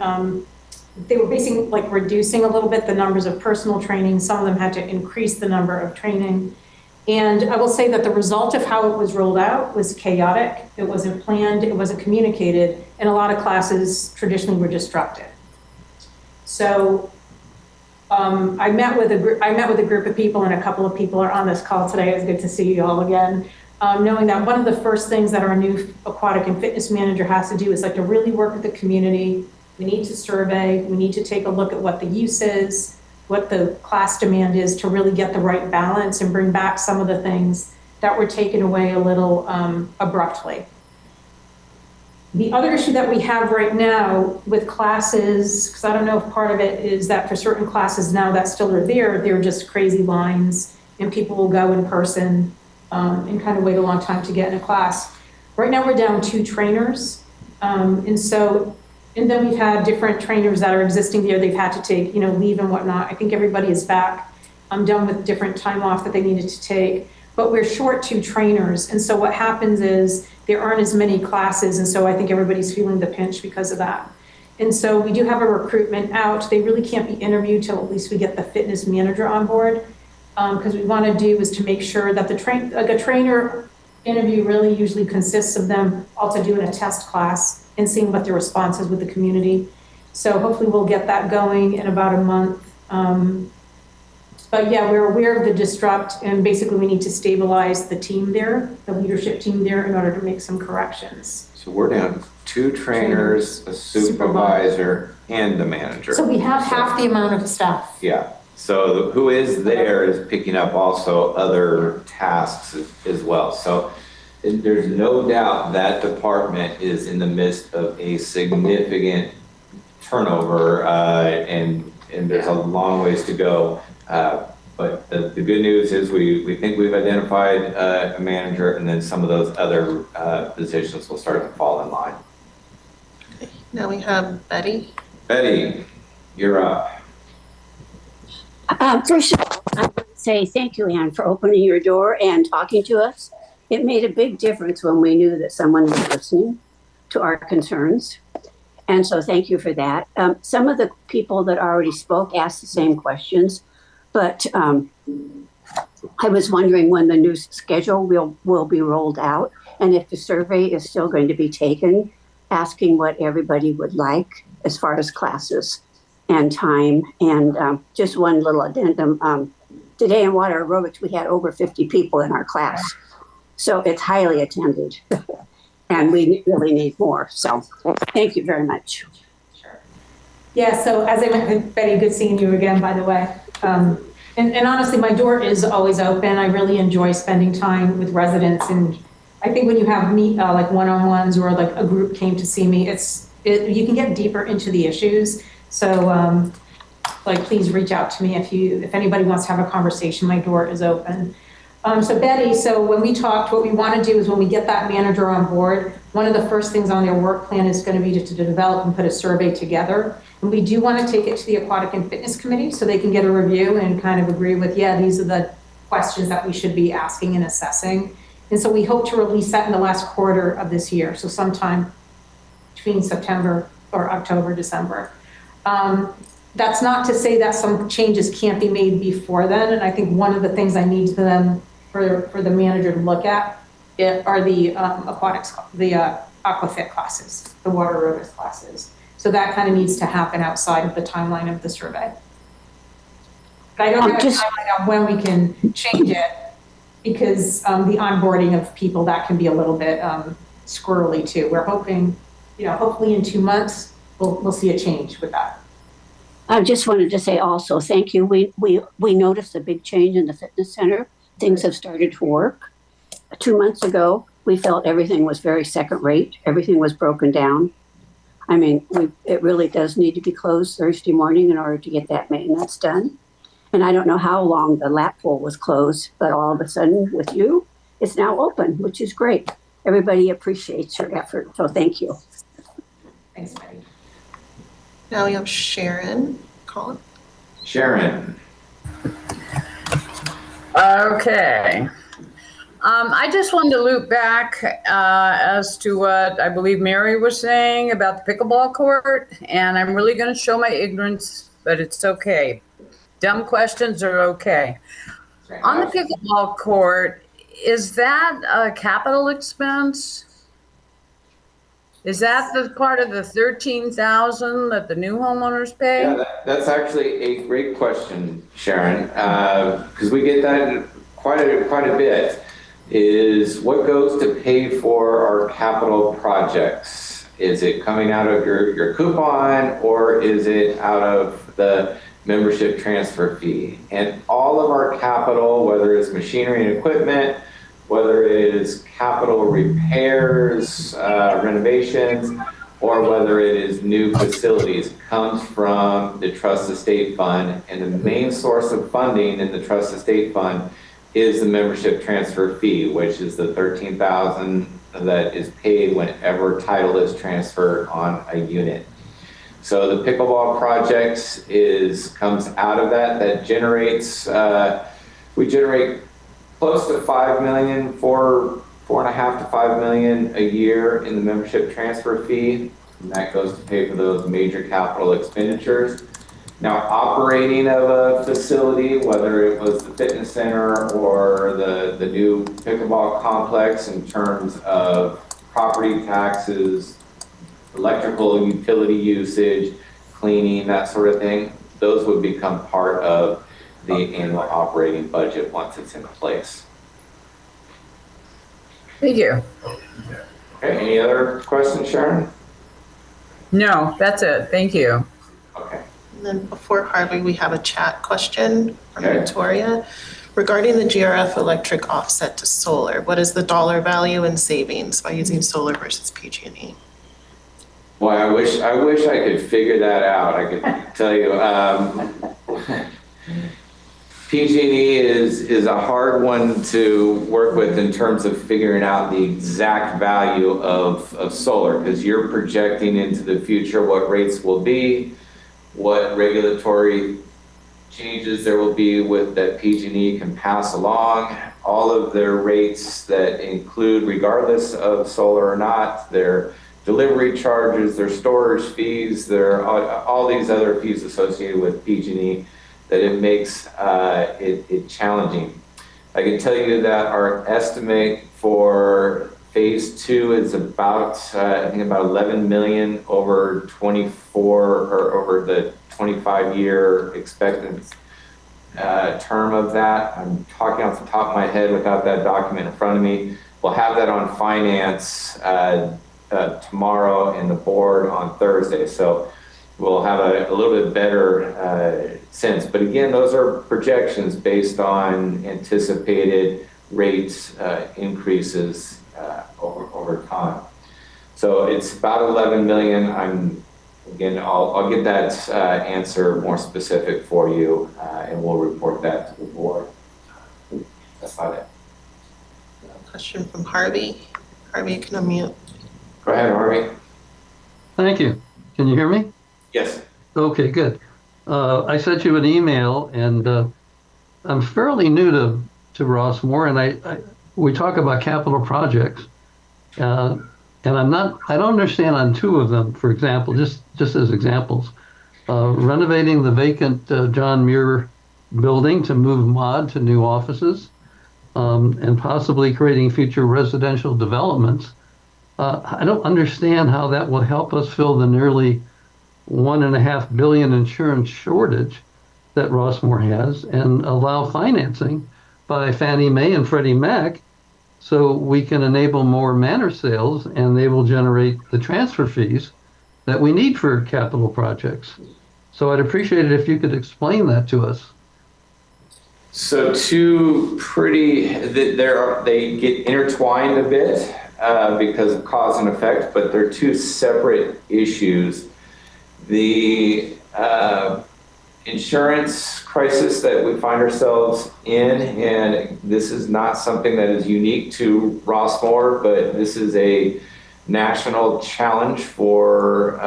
they were basically like reducing a little bit the numbers of personal training. Some of them had to increase the number of training. And I will say that the result of how it was rolled out was chaotic. It wasn't planned, it wasn't communicated, and a lot of classes traditionally were disrupted. So I met with a group of people, and a couple of people are on this call today. It's good to see you all again. Knowing that one of the first things that our new aquatic and fitness manager has to do is like to really work with the community. We need to survey, we need to take a look at what the use is, what the class demand is, to really get the right balance and bring back some of the things that were taken away a little abruptly. The other issue that we have right now with classes, because I don't know if part of it is that for certain classes now that still are there, they're just crazy lines and people will go in person and kind of wait a long time to get in a class. Right now we're down 2 trainers. And then we've had different trainers that are existing there. They've had to take, leave and whatnot. I think everybody is back. I'm done with different time off that they needed to take, but we're short 2 trainers. And so what happens is there aren't as many classes. And so I think everybody's feeling the pinch because of that. And so we do have a recruitment out. They really can't be interviewed till at least we get the fitness manager on board. Because we want to do is to make sure that a trainer interview really usually consists of them also doing a test class and seeing what their response is with the community. So hopefully we'll get that going in about a month. But yeah, we're aware of the disrupt, and basically we need to stabilize the team there, the leadership team there, in order to make some corrections. So we're down 2 trainers, a supervisor, and the manager. So we have half the amount of staff. Yeah. So who is there is picking up also other tasks as well. So there's no doubt that department is in the midst of a significant turnover, and there's a long ways to go. But the good news is we think we've identified a manager, and then some of those other positions will start to fall in line. Okay. Now we have Betty. Betty, you're up. First of all, I want to say thank you, Anne, for opening your door and talking to us. It made a big difference when we knew that someone was listening to our concerns. And so thank you for that. Some of the people that already spoke asked the same questions, but I was wondering when the new schedule will be rolled out, and if the survey is still going to be taken, asking what everybody would like as far as classes and time. And just one little addendum. Today in water aerobics, we had over 50 people in our class. So it's highly attended and we really need more. So thank you very much. Sure. Yeah, so as I mentioned, Betty, good seeing you again, by the way. And honestly, my door is always open. I really enjoy spending time with residents. And I think when you have like one-on-ones or like a group came to see me, you can get deeper into the issues. So like, please reach out to me if anybody wants to have a conversation. My door is open. So Betty, so when we talked, what we want to do is when we get that manager on board, one of the first things on their work plan is going to be to develop and put a survey together. And we do want to take it to the Aquatic and Fitness Committee so they can get a review and kind of agree with, yeah, these are the questions that we should be asking and assessing. And so we hope to release that in the last quarter of this year. So sometime between September or October, December. That's not to say that some changes can't be made before then. And I think one of the things I need them for the manager to look at are the aquatics, the aquafit classes, the water aerobics classes. So that kind of needs to happen outside of the timeline of the survey. But I don't have a timeline on when we can change it because the onboarding of people, that can be a little bit squirrely too. We're hoping, hopefully in 2 months, we'll see a change with that. I just wanted to say also, thank you. We noticed a big change in the fitness center. Things have started to work. 2 months ago, we felt everything was very second rate. Everything was broken down. I mean, it really does need to be closed Thursday morning in order to get that maintenance done. And I don't know how long the lap pool was closed, but all of a sudden with you, it's now open, which is great. Everybody appreciates your effort, so thank you. Thanks, Betty. Now we have Sharon Collins. Sharon. Okay. I just wanted to loop back as to what I believe Mary was saying about the pickleball court, and I'm really going to show my ignorance, but it's okay. Dumb questions are okay. On the pickleball court, is that a capital expense? Is that the part of the 13,000 that the new homeowners pay? Yeah, that's actually a great question, Sharon, because we get that quite a bit. Is what goes to pay for our capital projects? Is it coming out of your coupon, or is it out of the membership transfer fee? And all of our capital, whether it's machinery and equipment, whether it is capital repairs, renovations, or whether it is new facilities, comes from the Trust Estate Fund. And the main source of funding in the Trust Estate Fund is the membership transfer fee, which is the $13,000 that is paid whenever title is transferred on a unit. So the pickleball project comes out of that. That generates, we generate close to 5 million, 4.5 to 5 million a year in the membership transfer fee. And that goes to pay for those major capital expenditures. Now, operating of a facility, whether it was the fitness center or the new pickleball complex, in terms of property taxes, electrical utility usage, cleaning, that sort of thing, those would become part of the annual operating budget once it's in place. Thank you. Okay, any other questions, Sharon? No, that's it. Thank you. Okay. And then before Harvey, we have a chat question from Okay. Victoria. Regarding the GRF electric offset to solar, what is the dollar value and savings by using solar versus PG&E? Boy, I wish I could figure that out. I could tell you. PG&E is a hard one to work with in terms of figuring out the exact value of solar, because you're projecting into the future what rates will be, what regulatory changes there will be with that PG&E can pass along, all of their rates that include, regardless of solar or not, their delivery charges, their storage fees, their all these other fees associated with PG&E, that it makes it challenging. I can tell you that our estimate for phase 2 is about, I think about 11 million over 24 or over the 25-year expected term of that. I'm talking off the top of my head without that document in front of me. We'll have that on finance tomorrow and the board on Thursday. So we'll have a little bit better sense. But again, those are projections based on anticipated rates increases over time. So it's about 11 million. I'll get that answer more specific for you, and we'll report that to the board. That's about it. Question from Harvey. Harvey, you can unmute. Go ahead, Harvey. Thank you. Can you hear me? Yes. Okay, good. I sent you an email, and I'm fairly new to Rossmore, and we talk about capital projects, and I don't understand on two of them. For example, just as examples, renovating the vacant John Muir building to move MOD to new offices, and possibly creating future residential developments. I don't understand how that will help us fill the nearly $1.5 billion insurance shortage that Rossmore has, and allow financing by Fannie Mae and Freddie Mac, so we can enable more manor sales, and they will generate the transfer fees that we need for capital projects. So I'd appreciate it if you could explain that to us. So they get intertwined a bit because of cause and effect, but they're two separate issues. The insurance crisis that we find ourselves in, and this is not something that is unique to Rossmore, but this is a national challenge for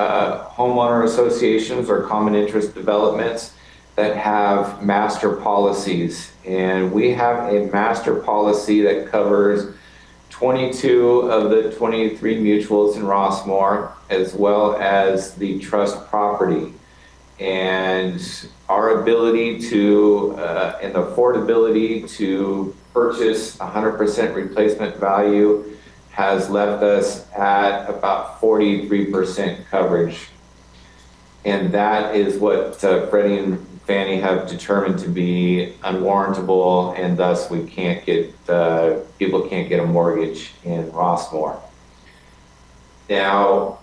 homeowner associations or common interest developments that have master policies. And we have a master policy that covers 22 of the 23 mutuals in Rossmore, as well as the trust property. And our ability to, and affordability to purchase 100% replacement value has left us at about 43% coverage. And that is what Freddie and Fannie have determined to be unwarrantable, and thus we can't get, people can't get a mortgage in Rossmore. Now,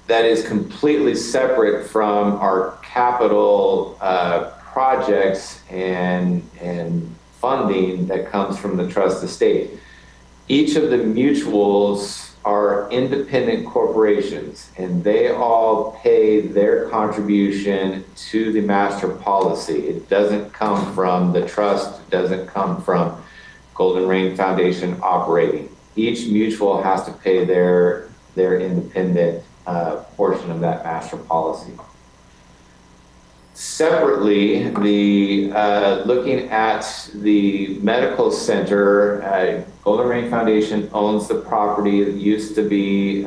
that is completely separate from our capital projects and funding that comes from the trust estate. Each of the mutuals are independent corporations, and they all pay their contribution to the master policy. It doesn't come from the trust, it doesn't come from Golden Rain Foundation operating. Each mutual has to pay their independent portion of that master policy. Separately, looking at the medical center, Golden Rain Foundation owns the property that used to be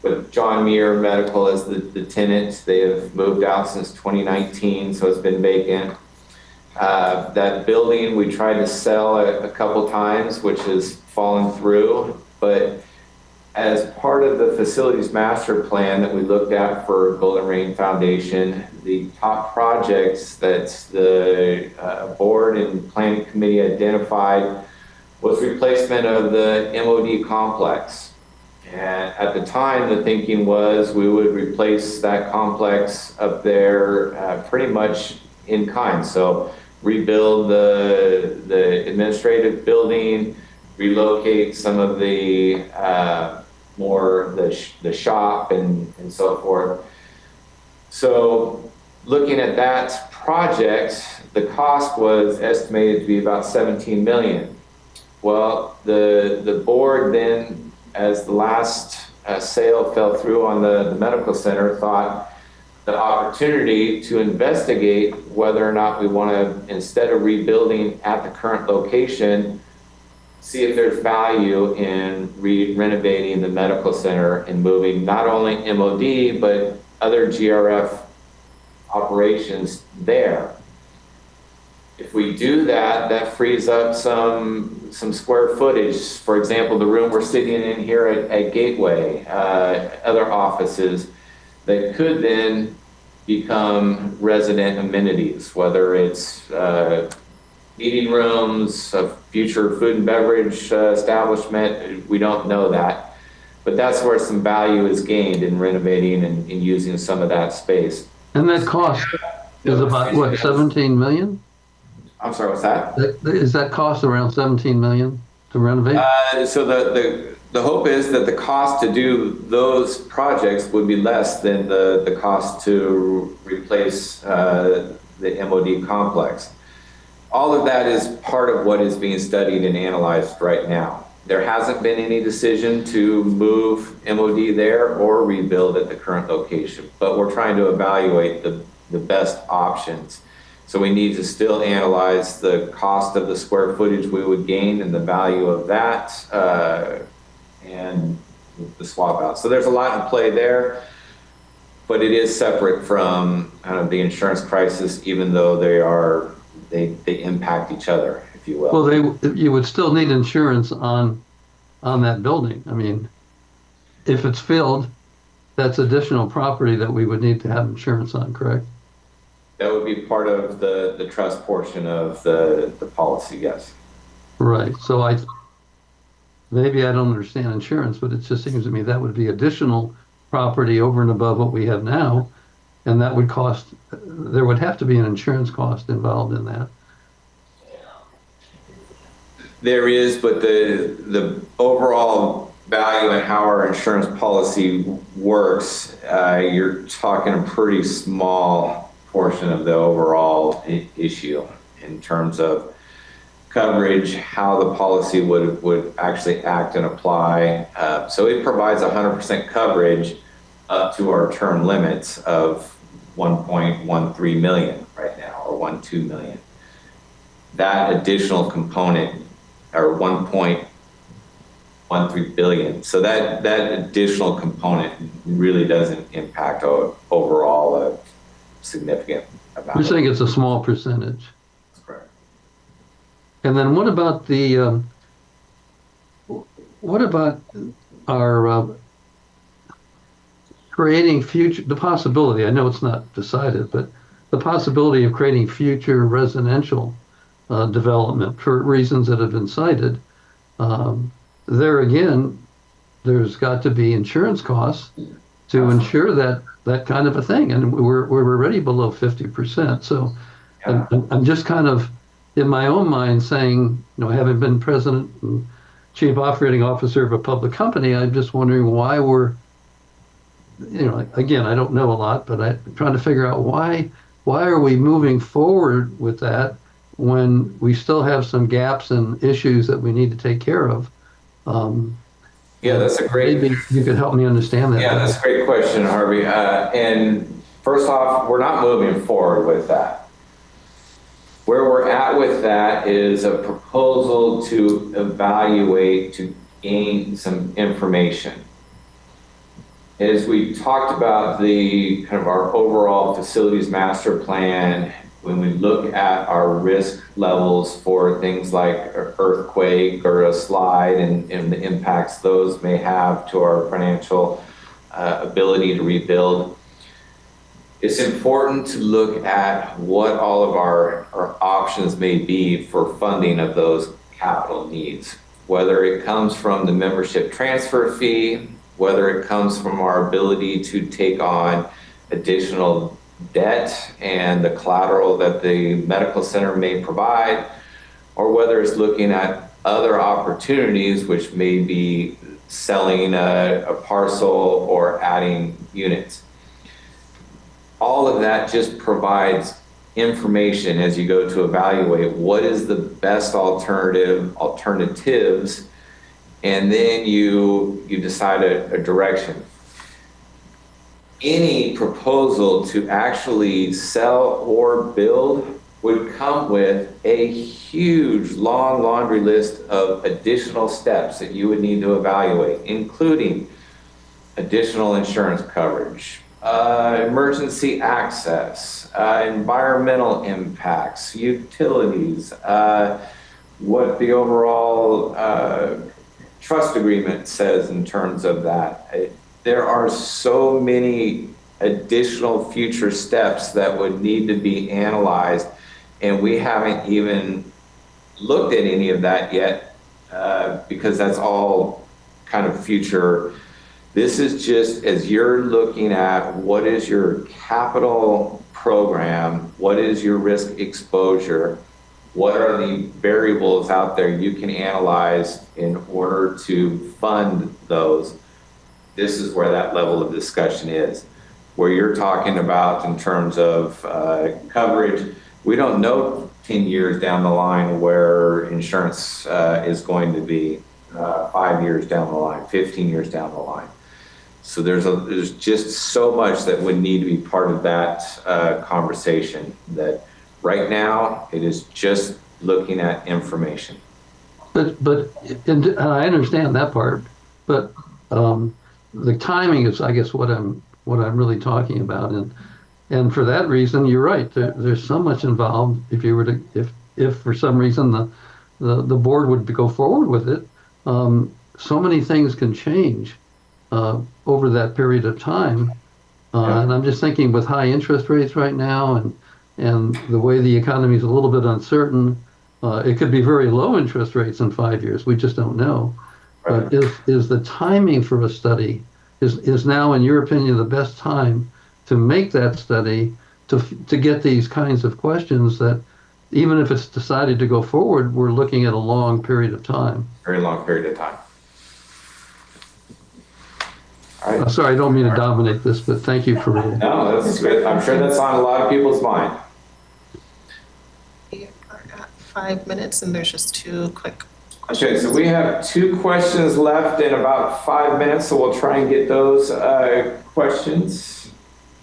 with John Muir Medical as the tenant. They have moved out since 2019, so it's been vacant. That building we tried to sell a couple times, which has fallen through, but as part of the facilities master plan that we looked at for Golden Rain Foundation, the top projects that the board and planning committee identified was replacement of the MOD complex. And at the time, the thinking was we would replace that complex up there pretty much in kind. So rebuild the administrative building, relocate some of the more the shop and so forth. So looking at that project, the cost was estimated to be about 17 million. Well, the board then, as the last sale fell through on the medical center, thought the opportunity to investigate whether or not we want to, instead of rebuilding at the current location, see if there's value in renovating the medical center and moving not only MOD, but other GRF operations there. If we do that, that frees up some square footage. For example, the room we're sitting in here at Gateway, other offices that could then become resident amenities, whether it's meeting rooms, a future food and beverage establishment. We don't know that, but that's where some value is gained in renovating and using some of that space. And that cost is about, what, 17 million? I'm sorry, what's that? Is that cost around 17 million to renovate? So the hope is that the cost to do those projects would be less than the cost to replace the MOD complex. All of that is part of what is being studied and analyzed right now. There hasn't been any decision to move MOD there or rebuild at the current location, but we're trying to evaluate the best options. So we need to still analyze the cost of the square footage we would gain and the value of that and the swap out. So there's a lot in play there, but it is separate from kind of the insurance crisis, even though they impact each other, if you will. Well, you would still need insurance on that building. I mean, if it's filled, that's additional property that we would need to have insurance on, correct? That would be part of the trust portion of the policy, yes. Right. So maybe I don't understand insurance, but it just seems to me that would be additional property over and above what we have now. And that would cost, there would have to be an insurance cost involved in that. There is, but the overall value and how our insurance policy works, you're talking a pretty small portion of the overall issue in terms of coverage, how the policy would actually act and apply. So it provides 100% coverage up to our term limits of 1.13 million right now, or 1.2 million. That additional component, or 1.13 billion. So that additional component really doesn't impact overall a significant amount. You're saying it's a small percentage. That's correct. And then what about our creating the possibility, I know it's not decided, but the possibility of creating future residential development for reasons that have been cited. There again, there's got to be insurance costs to ensure that kind of a thing. And we're already below 50%. So Yeah. I'm just kind of in my own mind saying, having been president and chief operating officer of a public company, I'm just wondering why we're, again, I don't know a lot, but I'm trying to figure out why are we moving forward with that when we still have some gaps and issues that we need to take care of. Yeah, that's a great. Maybe you could help me understand that. Yeah, that's a great question, Harvey. And first off, we're not moving forward with that. Where we're at with that is a proposal to evaluate, to gain some information. As we talked about the kind of our overall facilities master plan, when we look at our risk levels for things like an earthquake or a slide and the impacts those may have to our financial ability to rebuild, it's important to look at what all of our options may be for funding of those capital needs, whether it comes from the membership transfer fee, whether it comes from our ability to take on additional debt and the collateral that the medical center may provide, or whether it's looking at other opportunities, which may be selling a parcel or adding units. All of that just provides information as you go to evaluate what is the best alternatives, and then you decide a direction. Any proposal to actually sell or build would come with a huge long laundry list of additional steps that you would need to evaluate, including additional insurance coverage, emergency access, environmental impacts, utilities, what the overall trust agreement says in terms of that. There are so many additional future steps that would need to be analyzed, and we haven't even looked at any of that yet because that's all kind of future. This is just as you're looking at what is your capital program, what is your risk exposure, what are the variables out there you can analyze in order to fund those. This is where that level of discussion is. Where you're talking about in terms of coverage, we don't know 10 years down the line where insurance is going to be, 5 years down the line, 15 years down the line. So there's just so much that would need to be part of that conversation that right now it is just looking at information. But and I understand that part, but the timing is, I guess, what I'm really talking about, and for that reason, you're right. There's so much involved. If you were to, if for some reason the board would go forward with it, so many things can change over that period of time. And I'm just thinking with high interest rates right now, and the way the economy is a little bit uncertain, it could be very low interest rates in 5 years. We just don't know. But is the timing for a study is now, in your opinion, the best time to make that study to get these kinds of questions that even if it's decided to go forward, we're looking at a long period of time. Very long period of time. All right. Sorry, I don't mean to dominate this, but thank you for it. No, that's good. I'm sure that's on a lot of people's mind. We are at 5 minutes, and there's just 2 quick questions. Okay, so we have 2 questions left in about 5 minutes, so we'll try and get those questions.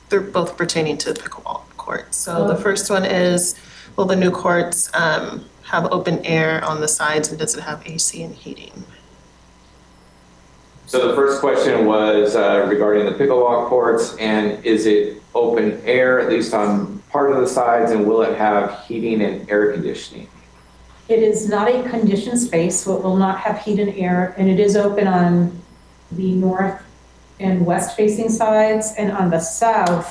They're both pertaining to the pickleball court. So the first one is, will the new courts have open air on the sides, and does it have AC and heating? So the first question was regarding the pickleball courts, and is it open air, at least on part of the sides, and will it have heating and air conditioning? It is not a conditioned space, so it will not have heat and air, and it is open on the north and west facing sides, and on the south,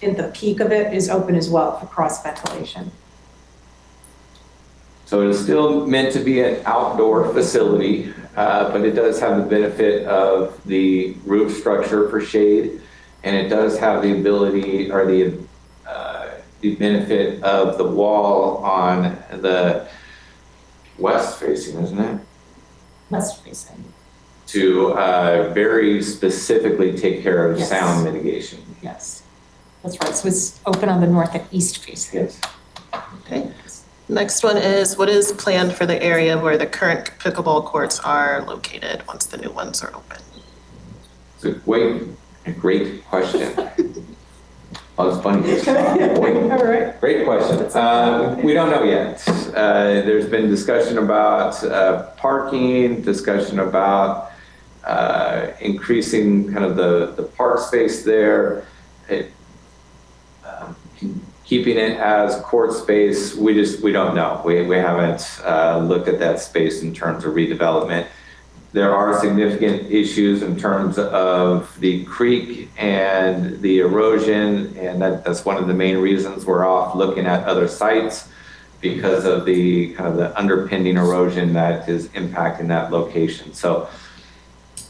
at the peak of it, is open as well for cross ventilation. So it is still meant to be an outdoor facility, but it does have the benefit of the roof structure for shade, and it does have the ability or the benefit of the wall on the west facing, isn't it? West facing. To very specifically take care of Yes. sound mitigation. Yes, that's right. So it's open on the north and east facing. Yes. Okay. Next one is, what is planned for the area where the current pickleball courts are located once the new ones are open? It's a great question. Oh, it's funny. All right. Great question. We don't know yet. There's been discussion about parking, discussion about increasing kind of the park space there. Keeping it as court space, we don't know. We haven't looked at that space in terms of redevelopment. There are significant issues in terms of the creek and the erosion, and that's one of the main reasons we're off looking at other sites, because of the kind of the underpinning erosion that is impacting that location. So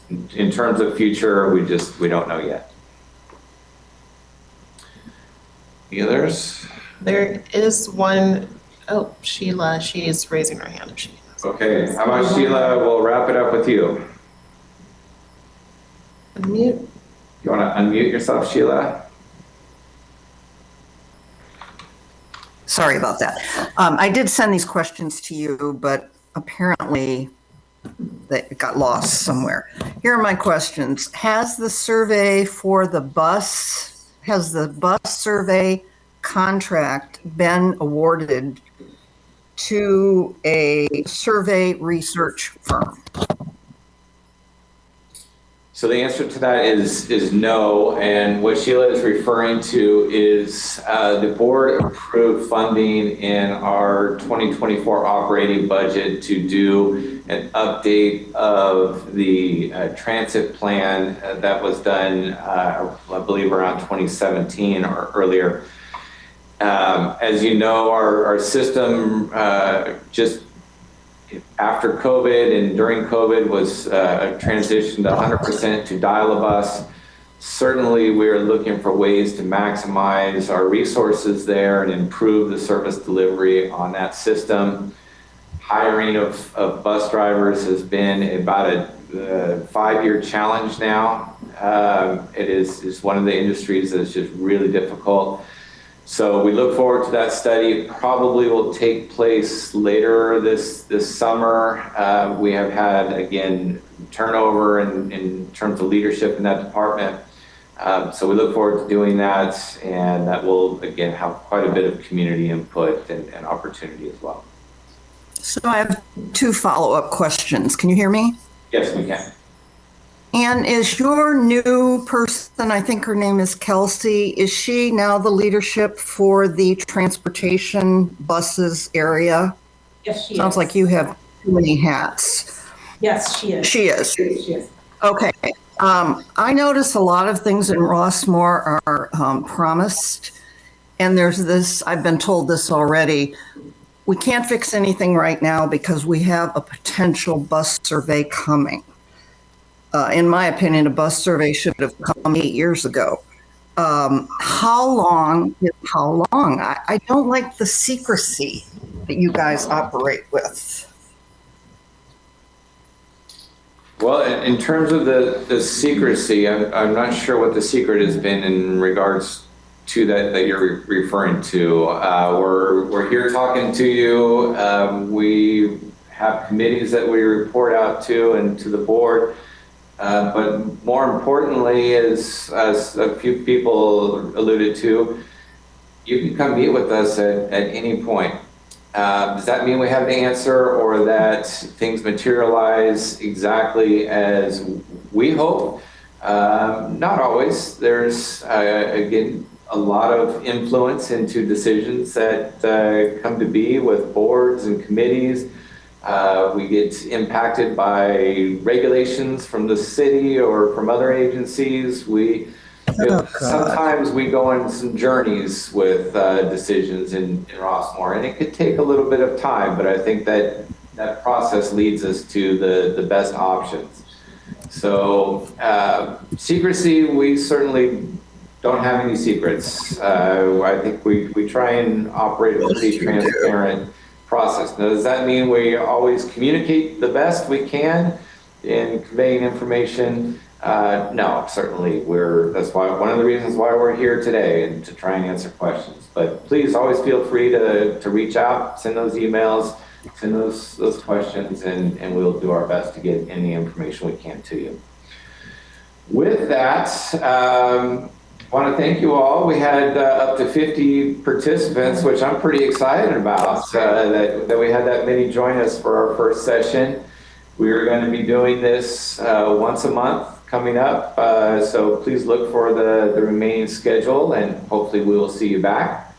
in terms of future, we don't know yet. The others? There is one, oh, Sheila, she is raising her hand if she knows. Okay, how about Sheila? We'll wrap it up with you. Unmute. You want to unmute yourself, Sheila? Sorry about that. I did send these questions to you, but apparently they got lost somewhere. Here are my questions. Has the bus survey contract been awarded to a survey research firm? So the answer to that is no, and what Sheila is referring to is the board approved funding in our 2024 operating budget to do an update of the transit plan that was done, I believe around 2017 or earlier. As you know, our system just after COVID and during COVID was transitioned 100% to dial-a-bus. Certainly, we're looking for ways to maximize our resources there and improve the service delivery on that system. Hiring of bus drivers has been about a 5-year challenge now. It is one of the industries that is just really difficult. So we look forward to that study. It probably will take place later this summer. We have had, again, turnover in terms of leadership in that department. So we look forward to doing that, and that will, again, have quite a bit of community input and opportunity as well. So I have 2 follow-up questions. Can you hear me? Yes, we can. And is your new person, I think her name is Kelsey, is she now the leadership for the transportation buses area? Yes, she is. Sounds like you have too many hats. Yes, she is. She is. She is. Okay. I notice a lot of things in Rossmore are promised. And there's this, I've been told this already, we can't fix anything right now because we have a potential bus survey coming. In my opinion, a bus survey should have come 8 years ago. How long is how long? I don't like the secrecy that you guys operate with. Well, in terms of the secrecy, I'm not sure what the secret has been in regards to that you're referring to. We're here talking to you. We have committees that we report out to and to the board. But more importantly, as a few people alluded to, you can come meet with us at any point. Does that mean we have the answer or that things materialize exactly as we hope? Not always. There's, again, a lot of influence into decisions that come to be with boards and committees. We get impacted by regulations from the city or from other agencies. Sometimes we go on some journeys with decisions in Rossmore, and it could take a little bit of time, but I think that process leads us to the best options. So secrecy, we certainly don't have any secrets. I think we try and operate a pretty transparent process. Now, does that mean we always communicate the best we can in conveying information? No, certainly. That's why one of the reasons why we're here today, and to try and answer questions. But please always feel free to reach out, send those emails, send those questions, and we'll do our best to get any information we can to you. With that, I want to thank you all. We had up to 50 participants, which I'm pretty excited about, that we had that many join us for our first session. We are going to be doing this once a month coming up, so please look for the remaining schedule, and hopefully we will see you back.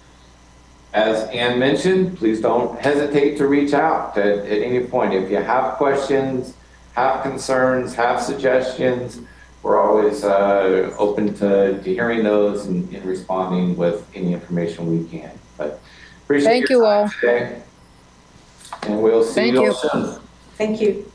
As Ann mentioned, please don't hesitate to reach out at any point. If you have questions, have concerns, have suggestions, we're always open to hearing those and responding with any information we can. But appreciate Thank your you time all today, and we'll see you all soon. Thank you.